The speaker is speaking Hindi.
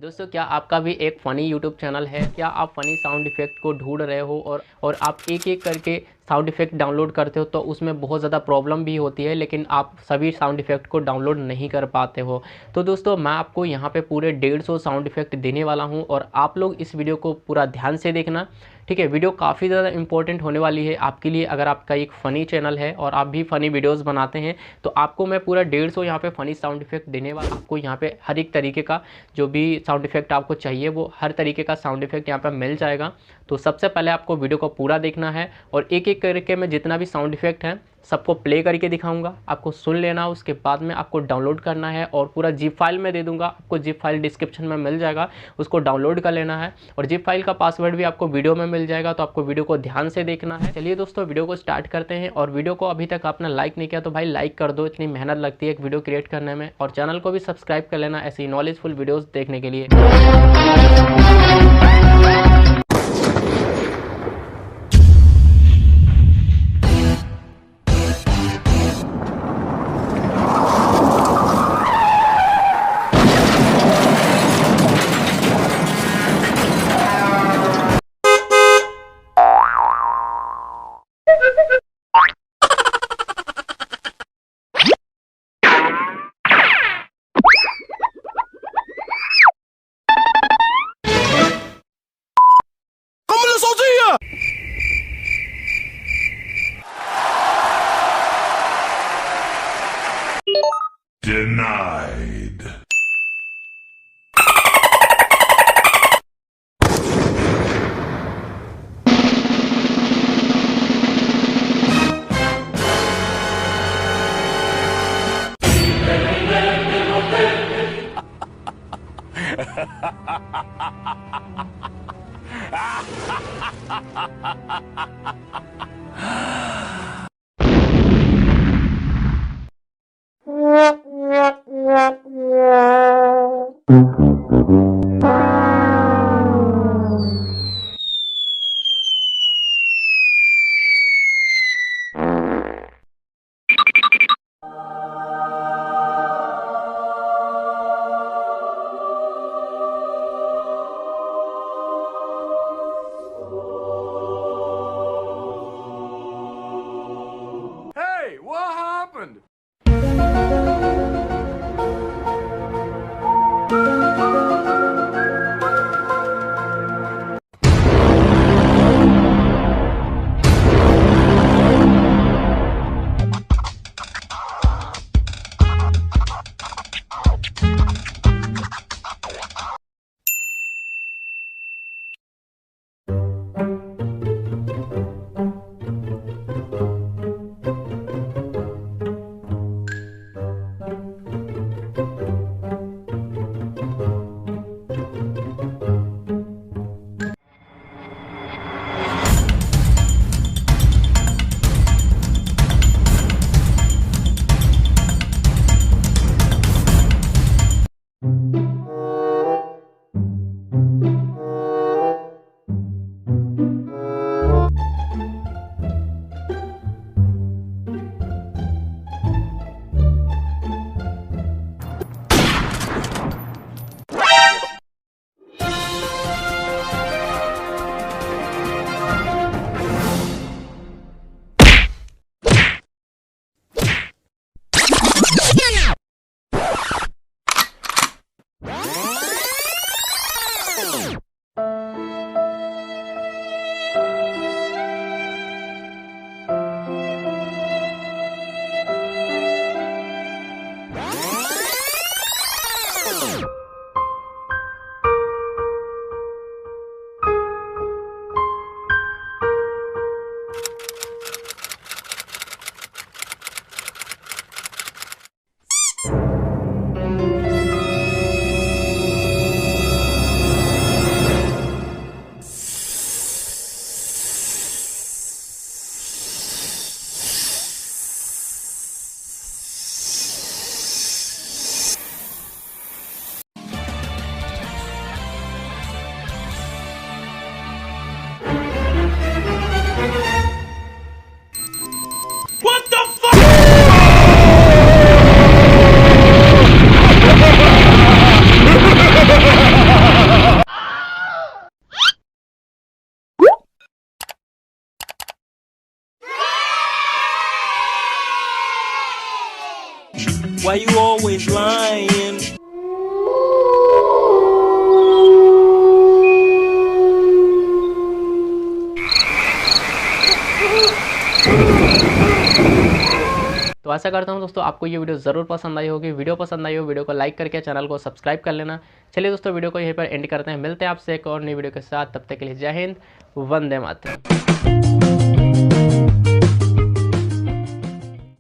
दोस्तों, क्या आपका भी एक फ़नी यूट्यूब चैनल है? क्या आप फ़नी साउंड इफ़ेक्ट को ढूंढ रहे हो और आप एक एक करके साउंड इफ़ेक्ट डाउनलोड करते हो तो उसमें बहुत ज़्यादा प्रॉब्लम भी होती है, लेकिन आप सभी साउंड इफ़ेक्ट को डाउनलोड नहीं कर पाते हो। तो दोस्तों, मैं आपको यहाँ पे पूरे 150 साउंड इफ़ेक्ट देने वाला हूँ और आप लोग इस वीडियो को पूरा ध्यान से देखना। ठीक है, वीडियो काफ़ी ज़्यादा इंपॉर्टेंट होने वाली है आपके लिए। अगर आपका एक फ़नी चैनल है और आप भी फ़नी वीडियोज़ बनाते हैं तो आपको मैं पूरा 150 यहाँ पे फ़नी साउंड इफ़ेक्ट देने वाला। आपको यहाँ पे हर एक तरीके का जो भी साउंड इफ़ेक्ट आपको चाहिए वो हर तरीके का साउंड इफ़ेक्ट यहाँ पे मिल जाएगा। तो सबसे पहले आपको वीडियो को पूरा देखना है और एक एक करके मैं जितना भी साउंड इफ़ेक्ट है सबको प्ले करके दिखाऊंगा, आपको सुन लेना। उसके बाद में आपको डाउनलोड करना है और पूरा जिप फाइल में दे दूंगा, आपको जिप फाइल डिस्क्रिप्शन में मिल जाएगा, उसको डाउनलोड कर लेना है और जिप फाइल का पासवर्ड भी आपको वीडियो में मिल जाएगा। तो आपको वीडियो को ध्यान से देखना है। चलिए दोस्तों, वीडियो को स्टार्ट करते हैं। और वीडियो को अभी तक आपने लाइक नहीं किया तो भाई लाइक कर दो, इतनी मेहनत लगती है एक वीडियो क्रिएट करने में। और चैनल को भी सब्सक्राइब कर लेना ऐसी नॉलेजफुल वीडियोज़ देखने के लिए। Denied. Hey, what happened? Why you always lying? तो आशा करता हूँ दोस्तों आपको ये वीडियो ज़रूर पसंद आई होगी। वीडियो पसंद आई हो वीडियो को लाइक करके चैनल को सब्सक्राइब कर लेना। चलिए दोस्तों वीडियो को यहीं पर एंड करते हैं, मिलते हैं आपसे एक और नई वीडियो के साथ। तब तक के लिए जय हिंद, वंदे मातरम।